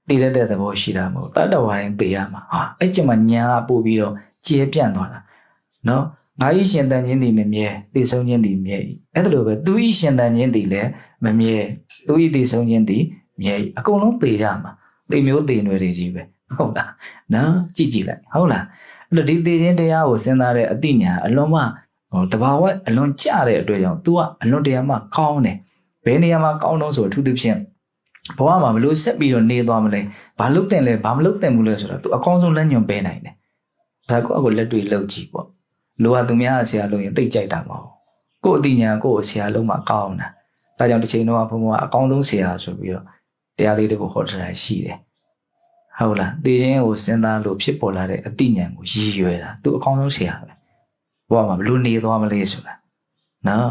တည်တဲ့သဘောရှိတာမဟုတ်တတ္တဝါတိုင်းတည်ရမှာဟာအဲ့ကျမှညာကပို့ပြီးတော့ကျဲပြန့်သွားတာနော်ငါဤရှင်သန်ခြင်းဒီမမြဲတည်ဆုံးခြင်းဒီမြဲဤအဲ့ဒါလိုပဲသူဤရှင်သန်ခြင်းဒီလည်းမမြဲသူဤတည်ဆုံးခြင်းဒီမြဲဤအကုန်လုံးတည်ကြမှာတည်မျိုးတည်နွယ်တွေကြီးပဲဟုတ်လားနော်ကြည့်လိုက်ဟုတ်လားအဲ့တော့ဒီသိခြင်းတရားကိုစဉ်းစားတဲ့အသိဉာဏ်အလွန်မှတဘာဝအလွန်ကျတဲ့အတွက်ကြောင့် तू ကအလွန်တရာမှကောင်းတယ်ဘယ်နေရာမှာကောင်းတော့ဆိုအထူးသဖြင့်ဘဝမှာဘလို့ဆက်ပြီးတော့နေသွားမလဲဘာလုပ်တင်လဲဘာမလုပ်တင်ဘူးလဲဆိုတော့ तू အကောင်းဆုံးလက်ညွန်ပေးနိုင်တယ်ဒါကိုအခုလက်တွေ့လုပ်ကြည့်ပေါ့လူကသူများဆရာလို့ရင်သိကြိုက်တာမဟုတ်ကို့အသိဉာဏ်ကို့ဆရာလုံးမှာကောင်းတာဒါကြောင့်တစ်ချိန်တော့ဘုံကအကောင်းဆုံးဆရာဆိုပြီးတော့တရားလေးတွေကိုဟောတာရှိတယ်ဟုတ်လားသိခြင်းကိုစဉ်းစားလို့ဖြစ်ပေါ်လာတဲ့အသိဉာဏ်ကိုရည်ရွယ်တာသူအကောင်းဆုံးဆရာပဲဘဝမှာဘလို့နေသွားမလဲဆိုတာနော်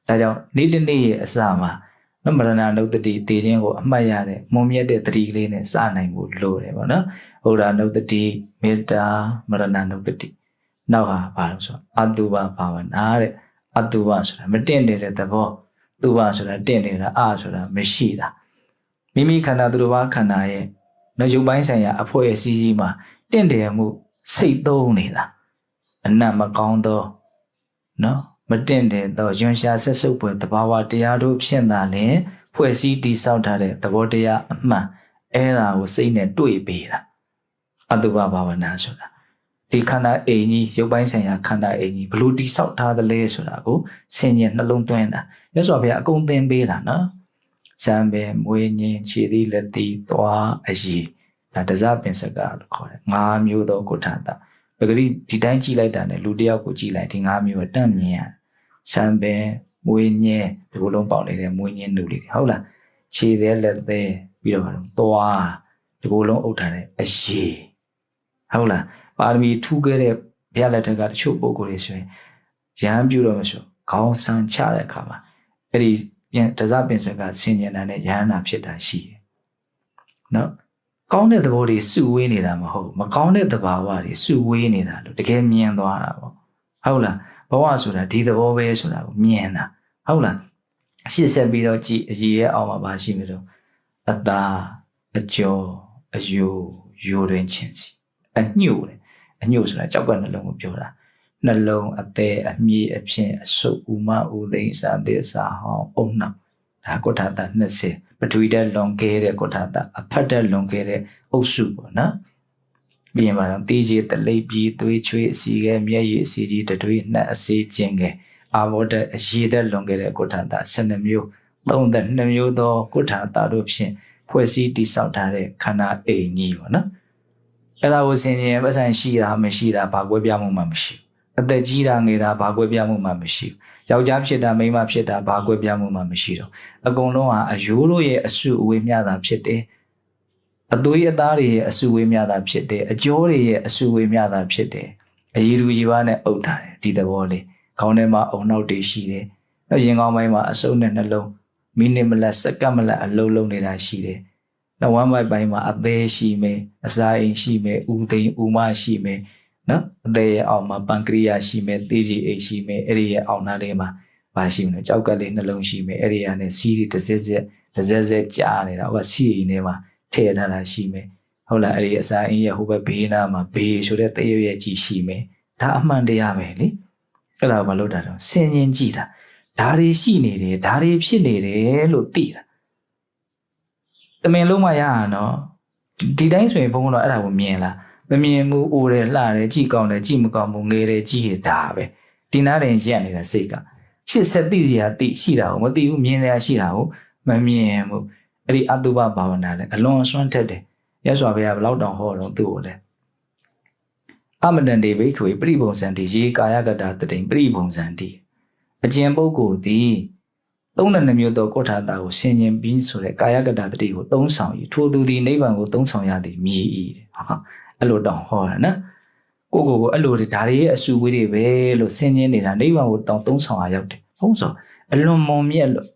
ဒါကြောင့်နေ့တစ်နေ့ရဲ့အစမှာနမရဏနုတ္တိသိခြင်းကိုအမှတ်ရတဲ့မုံမြတ်တဲ့တတိကလေးနဲ့စနိုင်ဖို့လိုတယ်ပေါ့နော်ဘုရားနုတ္တိမေတ္တာမရဏနုတ္တိနောက်ဟာဘာလို့ဆိုအတုပဘာဝနာတဲ့အတုပဆိုတာမတင့်နေတဲ့သဘောတုပဆိုတာတင့်နေတာအဆိုတာမရှိတာမိမိခန္ဓာသူတစ်ပါးခန္ဓာရဲ့နော်ရုပ်ပိုင်းဆိုင်ရာအဖွဲ့အစည်းကြီးမှာတင့်တယ်မှုစိတ်သုံးနေတာအနတ်မကောင်းသောနော်မတင့်တယ်သောယွန်ရှာဆက်စုပ်ပွဲတဘာဝတရားတို့ဖြစ်တာလင်ဖွဲ့စည်းတည်ဆောက်ထားတဲ့သဘောတရားအမှန်အဲ့ဒါကိုစိတ်နဲ့တွေ့ပေးတာအတုပဘာဝနာဆိုတာဒီခန္ဓာအိမ်ကြီးရုပ်ပိုင်းဆိုင်ရာခန္ဓာအိမ်ကြီးဘလို့တည်ဆောက်ထားသလဲဆိုတာကိုဆင်ញင်နှလုံးသွင်းတာရသော်ဗျာအကုန်သင်ပေးတာနော်ဇံပင်မွေးညင်းခြေသီးလက်သီးသွားအရည်ဒါတစပင်စကားလို့ခေါ်တယ်၅မျိုးသောကုဋ္ဌာတပဂတိဒီတိုင်းကြည့်လိုက်တာနဲ့လူတယောက်ကိုကြည့်လိုက်ဒီ၅မျိုးအတန့်မြင်ရဇံပင်မွေးညင်းဒီလိုလုံးပေါက်နေတဲ့မွေးညင်းလူလေးဟုတ်လားခြေသေးလက်သေးပြီးတော့သွားဒီလိုလုံးအုပ်ထားတဲ့အရည်ဟုတ်လားပါရမီထူးခဲ့တဲ့ဘုရားလက်ထက်ကတချို့ပုဂ္ဂိုလ်တွေဆိုရင်ရဟန်းပြုတော့မဆိုခေါင်းဆန်းချတဲ့အခါမှာအဲ့ဒီတစပင်စကဆင်ញင်တာနဲ့ယဟန္တာဖြစ်တာရှိတယ်နော်ကောင်းတဲ့သဘောတွေစုဝေးနေတာမဟုတ်မကောင်းတဲ့သဘာဝတွေစုဝေးနေတာလို့တကယ်မြင်သွားတာပေါ့ဟုတ်လားဘဝဆိုတာဒီသဘောပဲဆိုတာကိုမြင်တာဟုတ်လားရှစ်ဆက်ပြီးတော့ကြည်အည်ရဲ့အောက်မှာပါရှိမယ်တော့အတာအကျော်အယိုယိုတွင်ချင်းစီအညှို့တယ် အညို့ဆိုတာကြောက်ကနှလုံးကိုပြောတာနှလုံးအသေးအမြည်အဖြစ်အဆုပ်ဥမဥသိမ်းစာသေစာဟောင်းအုံနှောက်ဒါကုဋ္ဌတာ20ပထဝီဓာတ်လွန်ကဲတဲ့ကုဋ္ဌတာအဖတ်ဓာတ်လွန်ကဲတဲ့အုပ်စုပေါ့နော်ပြီးရင်ပါတော့တေးကြီးတလိပ်ပြီးသွေးချွေးအစီကဲမျက်ရည်အစီကြီးတတွေးနှက်အစီကျင်ကဲအာဘောဓာတ်အရေဓာတ်လွန်ကဲတဲ့ကုဋ္ဌတာ12မျိုး32မျိုးသောကုဋ္ဌတာတို့ဖြင့်ဖွဲ့စည်းတည်ဆောက်ထားတဲ့ခန္ဓာအိမ်ကြီးပေါ့နော်အဲ့ဒါကိုဆင်ခြင်ပတ်စံရှိတာမရှိတာဘာကွဲပြားမှုမှမရှိအသက်ကြီးတာငယ်တာဘာကွဲပြားမှုမှမရှိယောက်ျားဖြစ်တာမိန်းမဖြစ်တာဘာကွဲပြားမှုမှမရှိတော့အကုန်လုံးဟာအယိုးတို့ရဲ့အစုအဝေးမျှတာဖြစ်တယ်အသွေးအသားတွေရဲ့အစုအဝေးမျှတာဖြစ်တယ်အကြောတွေရဲ့အစုအဝေးမျှတာဖြစ်တယ်အရည်သူရည်ဝါနဲ့အုပ်ထားတယ်ဒီသဘောလေးခေါင်းထဲမှာအုံနောက်တွေရှိတယ်နောက်ရင်ကောင်းပိုင်းမှာအစုပ်နဲ့နှလုံးမိနစ်မလက်စက္ကန့်မလက်အလုံးလုံးနေတာရှိတယ်နောက်ဝမ်းပိုက်ပိုင်းမှာအသေးရှိမယ်အစာအိမ်ရှိမယ်ဥသိမ်းဥမရှိမယ်နော်အသေးရဲ့အောက်မှာပန်ကရိယာရှိမယ်သေကြီးအိမ်ရှိမယ်အဲ့ဒီရဲ့အောက်နားလေးမှာပါရှိမယ်ကြောက်ကလေးနှလုံးရှိမယ်အဲ့ဒီကနေစီးတွေတစ်စက်စက်ကြားနေတာဟိုကစီးအိမ်ထဲမှာထည့်ထားတာရှိမယ်ဟုတ်လားအဲ့ဒီအစာအိမ်ရဲ့ဟိုဘက်ဘေးနားမှာဘေးဆိုတဲ့တရွရဲ့ကြီးရှိမယ်ဒါအမှန်တရားပဲလေအဲ့ဒါဘာလို့တာတော့ဆင်ញင်ကြည့်တာဒါတွေရှိနေတယ်ဒါတွေဖြစ်နေတယ်လို့သိတာတမင်လုံးမရအောင်နော်ဒီတိုင်းဆိုရင်ဘုန်းကတော့အဲ့ဒါကိုမြင်လားမမြင်ဘူးအိုတယ်လှတယ်ကြည့်ကောင်းတယ်ကြည့်မကောင်းဘူးငယ်တယ်ကြည့်ရတာပဲဒီနားတင်ရက်နေတာစိတ်ကရှစ်ဆက်သိစရာသိရှိတာကိုမသိဘူးမြင်စရာရှိတာကိုမမြင်ဘူးအဲ့ဒီအတုပဘာဝနာလည်းအလွန်အစွမ်းထက်တယ်ရသော်ဘုရားဘလောက်တောင်ဟောတော့သူ့ကိုလည်းအမတန်တေဘိခွေပရိပုံစံတိရေကာယကတတတိပရိပုံစံတိအကျဉ်ပုဂ္ဂိုလ်သည်32မျိုးသောကုဋ္ဌတာကိုဆင်ញင်ပြီးဆိုတဲ့ကာယကတတတိကိုသုံးဆောင်ပြီးထိုသူသည်နိဗ္ဗာန်ကိုသုံးဆောင်ရသည်မြည်၏ဟာအဲ့လိုတောင်ဟောတာနော်ကိုအဲ့လိုဒါတွေရဲ့အစုဝေးတွေပဲလို့ဆင်ញင်နေတာနိဗ္ဗာန်ကိုတောင်သုံးဆောင်ရရောက်တယ်ဘုံဆိုအလွန်မုံမြတ်လို့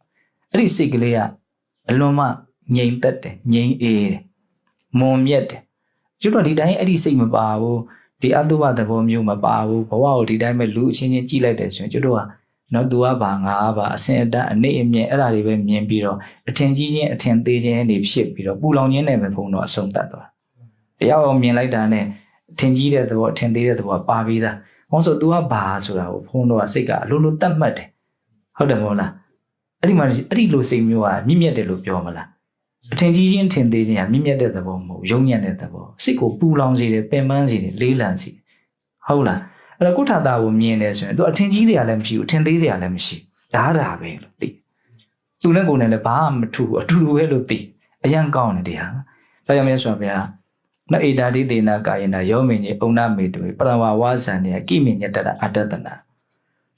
အဲ့ဒီစိတ်ကလေးကအလွန်မှငြိမ်သက်တယ်ငြိမ်အေးတယ်မုံမြတ်တယ်ကျွတ်တော့ဒီတိုင်းအဲ့ဒီစိတ်မပါဘူးဒီအတုပသဘောမျိုးမပါဘူးဘဝကိုဒီတိုင်းပဲလူအချင်းချင်းကြည့်လိုက်တယ်ဆိုရင်ကျွတ်တော့နော်သူကဘာငါဘာအစင်အတန်းအနေအမြင့်အဲ့ဒါတွေပဲမြင်ပြီးတော့အထင်ကြီးချင်းအထင်သေးချင်းနေဖြစ်ပြီးတော့ပူလောင်ခြင်းနဲ့ပဲဘုံတော့အဆုံးတတ်သွားတရားအောင်မြင်လိုက်တာနဲ့အထင်ကြီးတဲ့သဘောအထင်သေးတဲ့သဘောပါပြီးသားဟောဆို तू ကဘာဆိုတာကိုဘုံတော့စိတ်ကအလိုလိုတတ်မှတ်တယ်ဟုတ်တယ်မဟုတ်လားအဲ့ဒီမှာအဲ့ဒီလိုစိတ်မျိုးကမြင့်မြတ်တယ်လို့ပြောမလားအထင်ကြီးချင်းထင်သေးချင်းကမြင့်မြတ်တဲ့သဘောမဟုတ်ရုံညံ့တဲ့သဘောစိတ်ကိုပူလောင်စေတယ်ပင်ပန်းစေတယ်လေးလံစေဟုတ်လားအဲ့တော့ကုဋ္ဌတာကိုမြင်တယ်ဆိုရင် तू အထင်ကြီးတွေကလည်းမရှိဘူးအထင်သေးတွေကလည်းမရှိဒါပဲလို့သိသူနဲ့ကိုယ်နဲ့လည်းဘာမှမထူဘူးအတူတူပဲလို့သိအရန်ကောင်းတယ်တရားဒါကြောင့်မြတ်စွာဘုရားနဣဒာတိတေနကာယနာယောမိညေဩနမေတုပရဝဝါဇံနေကိမိညတတအတ္တတနာ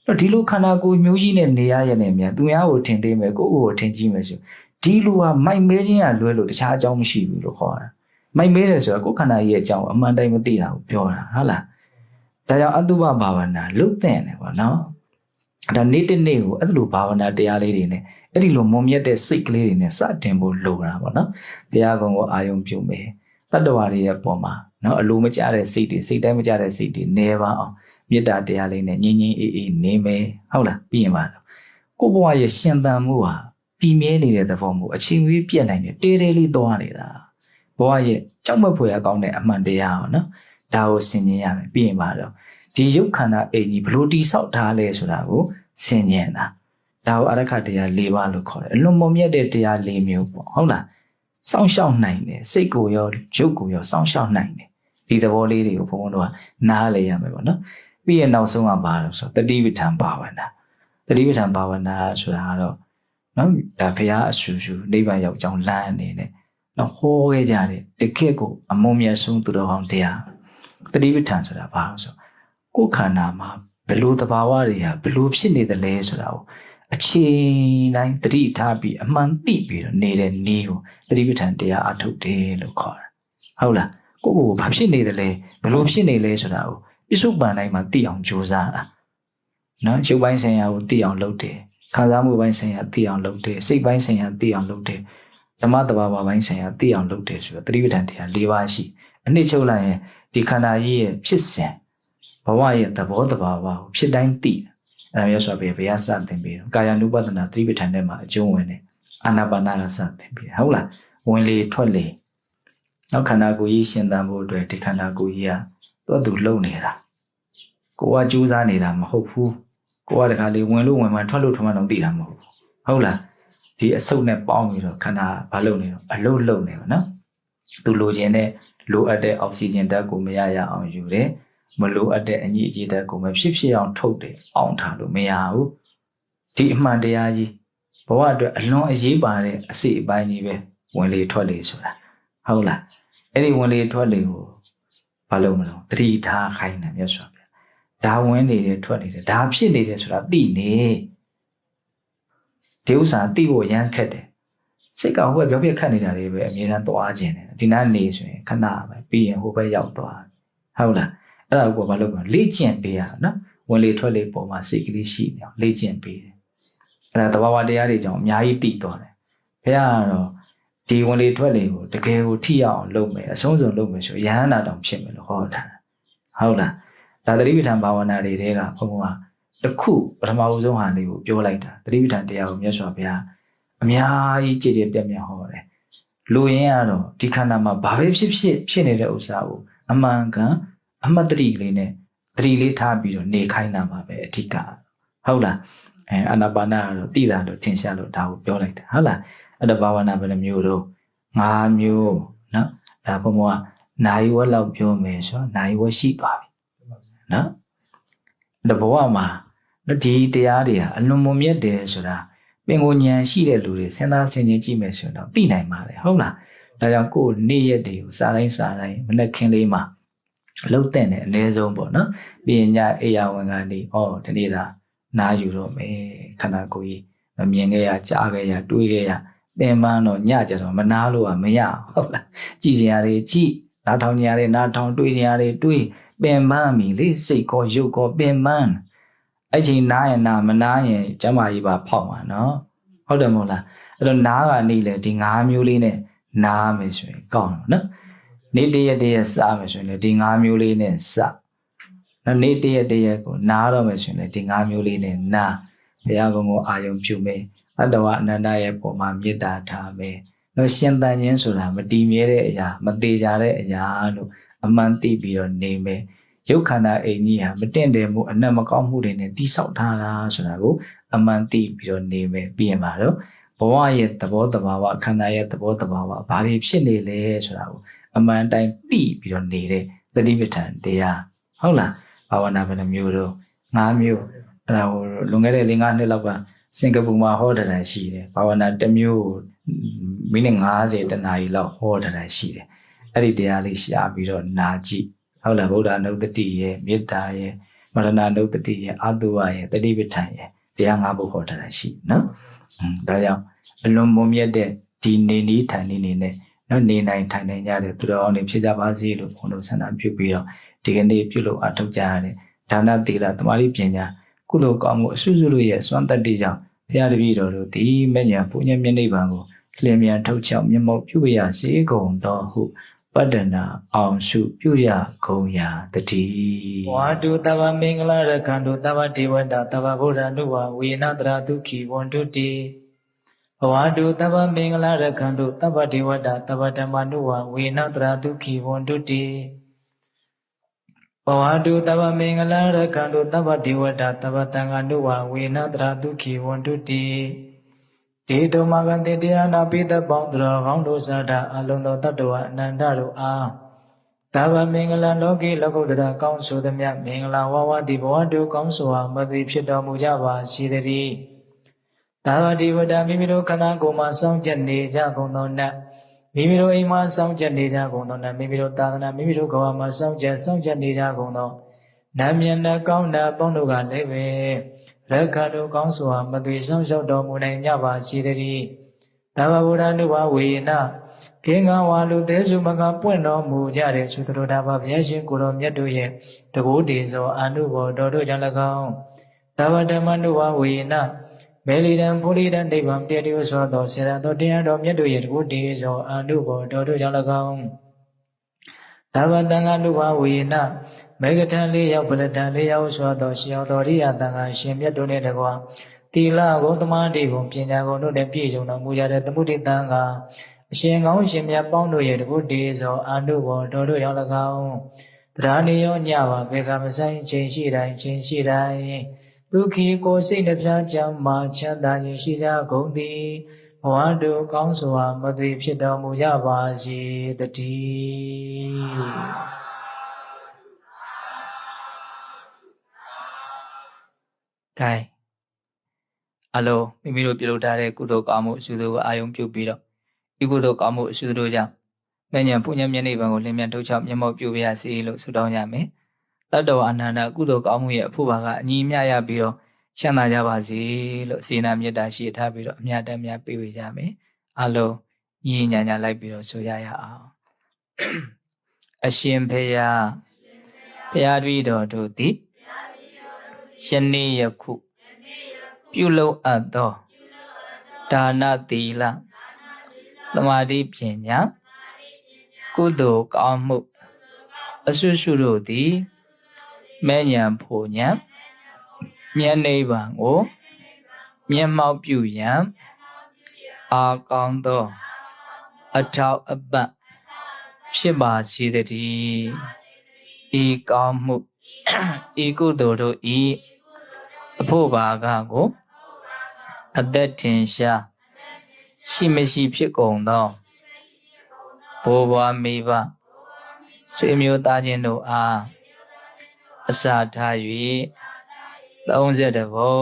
တော့ဒီလိုခန္ဓာကိုယ်မျိုးကြီးနဲ့နေရရဲ့နဲ့မြန်သူများကိုထင်သေးမယ်ကိုယ့်ကိုယ်ထင်ကြည့်မယ်ဆိုဒီလိုဟာမိုက်မဲခြင်းကလွဲလို့တခြားအကြောင်းမရှိဘူးလို့ခေါ်တာမိုက်မဲတယ်ဆိုတာကိုယ်ခန္ဓာရဲ့အကြောင်းအမှန်တိုင်းမသိတာကိုပြောတာဟုတ်လားဒါကြောင့်အတုပဘာဝနာလုတ်တဲ့တယ်ပေါ့နော်ဒါနေ့တစ်နေ့ကိုအဲ့လိုဘာဝနာတရားလေးတွေနဲ့အဲ့ဒီလိုမုံမြတ်တဲ့စိတ်ကလေးတွေနဲ့စတင်ဖို့လိုတာပေါ့နော်ဘုရားကုံကိုအာယုံပြုမယ်တတ္တဝါတွေရဲ့ပုံမှာနော်အလိုမကျတဲ့စိတ်တွေစိတ်တိုင်းမကျတဲ့စိတ်တွေနေပါအောင်မေတ္တာတရားလေးနဲ့ငြိမ်းငြိမ်းအေးအေးနေမယ်ဟုတ်လားပြီးရင်ပါကိုဘဝရဲ့ရှင်သန်မှုဟာပြီးမြဲနေတဲ့သဘောမျိုးအချိန်ကြီးပြတ်နိုင်တယ်တဲတဲလေးသွားနေတာဘဝရဲ့ကြောက်မက်ဖွယ်ကောင်းတဲ့အမှန်တရားပေါ့နော်ဒါကိုဆင်ခြင်ရမယ်ပြီးရင်ပါတော့ဒီရုပ်ခန္ဓာအိမ်ကြီးဘလို့တိဆောက်ထားလဲဆိုတာကိုဆင်ခြင်တာဒါကိုအရခတရား၄ပါးလို့ခေါ်တယ်အလွန်မုံမြတ်တဲ့တရား၄မျိုးပေါ့ဟုတ်လားစောင့်ရှောက်နိုင်တယ်စိတ်ကိုရောရုပ်ကိုရောစောင့်ရှောက်နိုင်တယ်ဒီသဘောလေးတွေကိုဘုန်းဘုန်းတို့ကနားလည်ရမယ်ပေါ့နော်ပြီးရင်နောက်ဆုံးကဘာလို့ဆိုတတိပဋ္ဌာန်ဘာဝနာတတိပဋ္ဌာန်ဘာဝနာဆိုတာကတော့နော်ဒါဘုရားအဆူဆူနိဗ္ဗာန်ရောက်ကြောင်းလမ်းအနေနဲ့နော်ဟောခဲ့ကြတယ်တခေတ်ကိုအမုံမြတ်ဆုံးသူတော်ကောင်းတရားတတိပဋ္ဌာန်ဆိုတာဘာလို့ဆိုကိုယ်ခန္ဓာမှာဘယ်လိုသဘာဝတွေဟာဘယ်လိုဖြစ်နေသလဲဆိုတာကိုအချိန်တိုင်းတတိထားပြီးအမှန်သိပြီးတော့နေတဲ့နည်းကိုတတိပဋ္ဌာန်တရားအထုတ်တယ်လို့ခေါ်တာဟုတ်လားကိုယ့်ကိုယ်ဘာဖြစ်နေသလဲဘယ်လိုဖြစ်နေလဲဆိုတာကိုပြစ္ဆုတ်ပန်တိုင်းမှာသိအောင်ကြိုးစားတာနော်ရုပ်ပိုင်းဆိုင်ရာကိုသိအောင်လုပ်တယ်ခံစားမှုပိုင်းဆိုင်ရာသိအောင်လုပ်တယ်စိတ်ပိုင်းဆိုင်ရာသိအောင်လုပ်တယ်ဓမ္မတဘာဝပိုင်းဆိုင်ရာသိအောင်လုပ်တယ်ဆိုတော့တတိပဋ္ဌာန်တရား၄ပါးရှိအနှစ်ချုပ်လိုက်ရင်ဒီခန္ဓာကြီးရဲ့ဖြစ်စဉ်ဘဝရဲ့သဘောတဘာဝကိုဖြစ်တိုင်းသိအဲ့ဒါမျိုးဆိုပြီးဘုရားစတင်ပြီးကာယ ानु ပဒနာသတိပဋ္ဌာန်ထဲမှာအကျုံးဝင်တယ်အာနာပါနာကစတင်ပြီးဟုတ်လားဝင်လေထွက်လေနောက်ခန္ဓာကိုယ်ကြီးရှင်သန်ဖို့အတွက်ဒီခန္ဓာကိုယ်ကြီးက သူလုံနေတာကိုကကြိုးစားနေတာမဟုတ်ဘူးကိုကတခါလေဝင်လို့ဝင်မှထွက်လို့ထွက်မှတော့သိတာမဟုတ်ဘူးဟုတ်လားဒီအဆုတ်နဲ့ပေါင်းပြီးတော့ခန္ဓာဘာလုပ်နေတော့အလုတ်လုံနေပါနော်သူလိုချင်တဲ့လိုအပ်တဲ့အောက်ဆီဂျင်ဓာတ်ကိုမရအောင်ယူတယ်မလိုအပ်တဲ့အညစ်အကြေးဓာတ်ကိုမဖြစ်အောင်ထုတ်တယ်အောင်ထားလို့မရဘူးဒီအမှန်တရားကြီးဘဝအတွက်အလွန်အရေးပါတဲ့အစိတ်အပိုင်းကြီးပဲဝင်လေထွက်လေဆိုတာဟုတ်လားအဲ့ဒီဝင်လေထွက်လေကိုဘာလို့မလို့တတိထားခိုင်းတယ်မြတ်စွာဘုရားဒါဝင်နေတယ်ထွက်နေတယ်ဒါဖြစ်နေတယ်ဆိုတာသိနေဒီဥစ္စာသိဖို့ရမ်းခက်တယ်စိတ်ကဟိုဘက်ပြောပြခတ်နေတာတွေပဲအမြဲတမ်းသွားခြင်းတယ်ဒီနားနေဆိုရင်ခဏပဲပြီးရင်ဟိုဘက်ရောက်သွားဟုတ်လားအဲ့ဒါကိုဘာလို့လဲလေ့ကျင့်ပေးရနော်ဝင်လေထွက်လေပုံမှာစိတ်ကလေးရှိနေအောင်လေ့ကျင့်ပေးတယ်အဲ့ဒါသဘာဝတရားတွေကြောင့်အများကြီးတည်သွားတယ်ဘုရားကတော့ဒီဝင်လေထွက်လေကိုတကယ်ကိုထိအောင်လုပ်မယ်အဆုံးစုံလုပ်မယ်ဆိုရဟန္တာတောင်ဖြစ်မယ်လို့ဟောထားတာဟုတ်လားဒါသတိပဋ္ဌာန်ဘာဝနာတွေတဲကဘုံကတစ်ခုပထမဦးဆုံးဟာလေးကိုပြောလိုက်တာသတိပဋ္ဌာန်တရားကိုမြတ်စွာဘုရားအများကြီးကြည်ကြည်ပြတ်ပြတ်ဟောတယ်လူရင်းကတော့ဒီခန္ဓာမှာဘာပဲဖြစ်နေတဲ့ဥစ္စာကိုအမှန်ကန်အမှတ်တတိကလေးနဲ့တတိလေးထားပြီးတော့နေခိုင်းတာပါပဲအဓိကဟုတ်လားအာနာပါနာကတော့တိတာလို့ထင်ရှားလို့ဒါကိုပြောလိုက်တာဟုတ်လားအဲ့ဒါဘာဝနာဘယ်နှမျိုးတော့5မျိုးနော်ဒါဘုံကနိုင်ဝက်လောက်ပြောမယ်ဆိုတော့နိုင်ဝက်ရှိသွားပြီနော်တဘောမှာဒီတရားတွေဟာအလွန်မမြတ်တယ်ဆိုတာပင်ကိုဉာဏ်ရှိတဲ့လူတွေစဉ်းစားဆင်ခြင်ကြည့်မယ်ဆိုတော့သိနိုင်ပါတယ်ဟုတ်လားဒါကြောင့်ကိုယ်နေ့ရက်တွေကိုစားတိုင်းမနေ့ခင်းလေးမှာလှုပ်တဲ့နဲ့အနည်းဆုံးပေါ့နော်ပြီးရင်ညအိယာဝန်ကနေဒီနေ့ဒါနားယူတော့မယ်ခန္ဓာကိုယ်ကြီးမမြင်ခဲ့ရကြားခဲ့ရတွေးခဲ့ရပင်ပန်းတော့ညကြတော့မနာလို့ကမရဟုတ်လားကြည်စရာတွေကြည်နားထောင်ကြရတယ်နားထောင်တွေးကြရတယ်တွေးပင်ပန်းပြီလေစိတ်ကောရုပ်ကောပင်ပန်းအဲ့ချိန်နားရင်နားမနားရင်ကျမကြီးပါဖောက်မှာနော်ဟုတ်တယ်မဟုတ်လားအဲ့တော့နားကနေလေဒီ5မျိုးလေးနဲ့နားမယ်ဆိုရင်ကောင်းတယ်နော်နေ့တရက်စားမယ်ဆိုရင်လေဒီ5မျိုးလေးနဲ့စနော်နေ့တရက်ကိုနားတော့မယ်ဆိုရင်လေဒီ5မျိုးလေးနဲ့နားဘုရားကုံကိုအာယုံပြုမယ်အတ္တဝအနန္တရဲ့ပုံမှာမေတ္တာထားမယ်နော်ရှင်သန်ခြင်းဆိုတာမတည်မြဲတဲ့အရာမသေးကြတဲ့အရာလို့အမှန်သိပြီးတော့နေမယ်ရုပ်ခန္ဓာအိမ်ကြီးဟာမတင့်တယ်မှုအနက်မကောင်းမှုတွေနဲ့တိဆောက်ထားတာဆိုတာကိုအမှန်သိပြီးတော့နေမယ်ပြီးရင်ပါတော့ဘဝရဲ့သဘောတဘာဝခန္ဓာရဲ့သဘောတဘာဝဘာတွေဖြစ်နေလဲဆိုတာကိုအမှန်တိုင်းသိပြီးတော့နေတဲ့သတိပဋ္ဌာန်တရားဟုတ်လားဘာဝနာဘယ်နှမျိုးတော့5မျိုးအဲ့ဒါကိုလွန်ခဲ့တဲ့4-5နှစ်လောက်ကစင်ကာပူမှာဟောတာရှိတယ်ဘာဝနာတစ်မျိုးမိနစ်50တနာရီလောက်ဟောတာရှိတယ်အဲ့ဒီတရားလေးရှာပြီးတော့နာကြည့်ဟုတ်လားဗုဒ္ဓနုတ္တိရဲ့မေတ္တာရဲ့မရဏနုတ္တိရဲ့အာတုဝရဲ့တတိပဋ္ဌာန်ရဲ့တရား5ခုဟောတာရှိနော်ဒါကြောင့်အလွန်မုံမြတ်တဲ့ဒီနေနည်းထိုင်နေနဲ့နော်နေနိုင်ထိုင်နိုင်ကြတဲ့သူတော်အောင်တွေဖြစ်ကြပါစေလို့ဘုန်းတော်ဆန္ဒပြုပြီးတော့ဒီကနေ့ပြုလို့အထောက်ကြရတဲ့ဒါနသီလသမာဓိပညာကုသိုလ်ကောင်းမှုအစွစုတို့ရဲ့စွမ်းတတ္တိကြောင့်ဘုရားတပည့်တော်တို့ဒီမဉ္ဇဉ်ဘုညမျက်နှိပ်ပံကိုလျင်မြန်ထုတ်ချောက်မျက်မှောက်ပြုရစေကုန်သောဟုပတ္တနာအောင်စုပြုရကုန်ရာတတိဝါတုတဗ္ဗမင်္ဂလာရခန္တုတဗ္ဗဒေဝတာတဗ္ဗဗုဒ္ဓနုဝဝေနတရာဒုက္ခိဝန္တုတိဝါတုတဗ္ဗမင်္ဂလာရခန္တုတဗ္ဗဒေဝတာတဗ္ဗဓမ္မနုဝဝေနတရာဒုက္ခိဝန္တုတိဘဝတုတဗ္ဗမင်္ဂလာရခန္တုတဗ္ဗဒေဝတာတဗ္ဗတံဃာနုဝဝေနတရာဒုက္ခိဝန္တုတိဒေတုမဂန္တိတရားနာပိသပေါင်းတော်ကောင်းတို့စာတာအလုံးသောတတ္တဝအနန္တတို့အားတဗ္ဗမင်္ဂလာလောကီလောကုတ္တရာကောင်းဆိုသည်မြတ်မင်္ဂလာဝဝတိဘဝတုကောင်းစွာမသိဖြစ်တော်မူကြပါစေတည်းတဗ္ဗဒေဝတာမိမိတို့ခန္ဓာကိုယ်မှာစောင့်ကြနေကြကုန်သောနတ်မိမိတို့အိမ်မှာစောင့်ကြနေကြကုန်သောနတ်မိမိတို့သာသနာမိမိတို့ကဘာမှာစောင့်ကြနေကြကုန်သောနတ်မြတ်နှကောင်းတဲ့ပေါင်းတို့ကလည်းပဲရက္ခတို့ကောင်းစွာမသွေဆောင်လျှောက်တော်မူနိုင်ကြပါစေတည်းတဗ္ဗဗုဒ္ဓနုဘဝေနခေငါဝါလူသေးစုမကပွင့်တော်မူကြတဲ့သုတ္တရဘဘုရားရှင်ကိုယ်တော်မြတ်တို့ရဲ့တကူတည်သောအာနုဘော်တော်တို့ကြောင့်၎င်းတဗ္ဗဓမ္မနုဘဝေနမေလီတံဖူလီတံနိဗ္ဗာန်တည်တည်ဆိုသောစေတတော်တရားတော်မြတ်တို့ရဲ့တကူတည်သောအာနုဘော်တော်တို့ကြောင့်၎င်းတဗ္ဗတံဃာနုဘဝေနမေဃထံလေးရောက်ပလတံလေးရောက်ဆိုသောရှင်တော်တော်ရိယတန်ခါရှင်မြတ်တို့နဲ့တကွာတိလကိုသမာဓိကိုပညာကိုတို့နဲ့ပြည့်စုံတော်မူကြတဲ့သမုဒိတံခါအရှင်ကောင်းရှင်မြတ်ပေါင်းတို့ရဲ့တကုတည်သောအာနုဘော်တော်တို့ရောက်၎င်း တရားနေရောညပါဘေကမဆိုင်ချိန်ရှိတိုင်းချိန်ရှိတိုင်းဒုက္ခိကိုစိတ်နှပြကြောင့်မှချမ်းသာခြင်းရှိကြကုန်သည်ဘဝတို့ကောင်းစွာမသွေဖြစ်တော်မူကြပါစေတည်းကဲအလိုမိမိတို့ပြုလုပ်ထားတဲ့ကုသိုလ်ကောင်းမှုအကျိုးကိုအာယုံပြုပြီးတော့ဤကုသိုလ်ကောင်းမှုအကျိုးတို့ကြောင့်မဉ္ဇဉ်ပုညံမျက်နှိပ်ပံကိုလင်းမြန်ထုတ်ချောက်မျက်မှောက်ပြုပါရစေလို့ဆုတောင်းကြမယ်တတ္တဝအနန္တကုသိုလ်ကောင်းမှုရဲ့အဖို့ပါကအညီမျှရပြီးတော့ချမ်းသာကြပါစေလို့စေနာမေတ္တာရှိထားပြီးတော့အမြတ်တမ်းများပေးဝေကြမယ်အလိုညီညာညာလိုက်ပြီးတော့ဆိုရအောင်အရှင်ဖေယဘုရားတပည့်တော်တို့သည်ယနေ့ယခုပြုလုပ်အပ်သောဒါနသီလသမာဓိပညာကုသိုလ်ကောင်းမှုအစွတ်စွတ်တို့သည်မဲ့ညာဖို့ညာမျက်နှိဗ္ဗာန်ကိုမျက်မှောက်ပြုရန်အာကောင်းသောအထောက်အပံ့ဖြစ်ပါစေတည်းဤကောင်းမှုဤကုသိုလ်တို့ဤအဖို့ပါကကိုအသက်ထင်ရှားရှိမရှိဖြစ်ကုန်သောဘိုးဘွားမိဘဆွေမျိုးသားချင်းတို့အားအစာထား၍30ဘုံ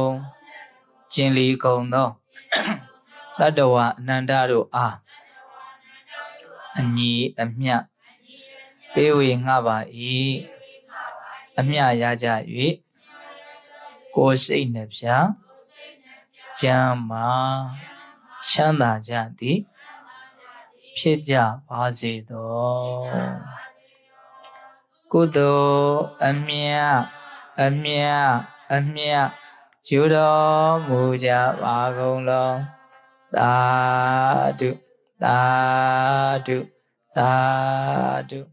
ကျင်လီကုန်သောတတ္တဝအနန္တတို့အားအညီအမျှပေးဝေငှပါ၏အမျှရကြ၍ကိုယ်စိတ်နှပြကျမ်းမာချမ်းသာကြသည်ဖြစ်ကြပါစေသောကုသိုလ်အမြတ်အမြတ်အမြတ်ယူတော်မူကြပါကုန်လောသာဓုသာဓုသာဓု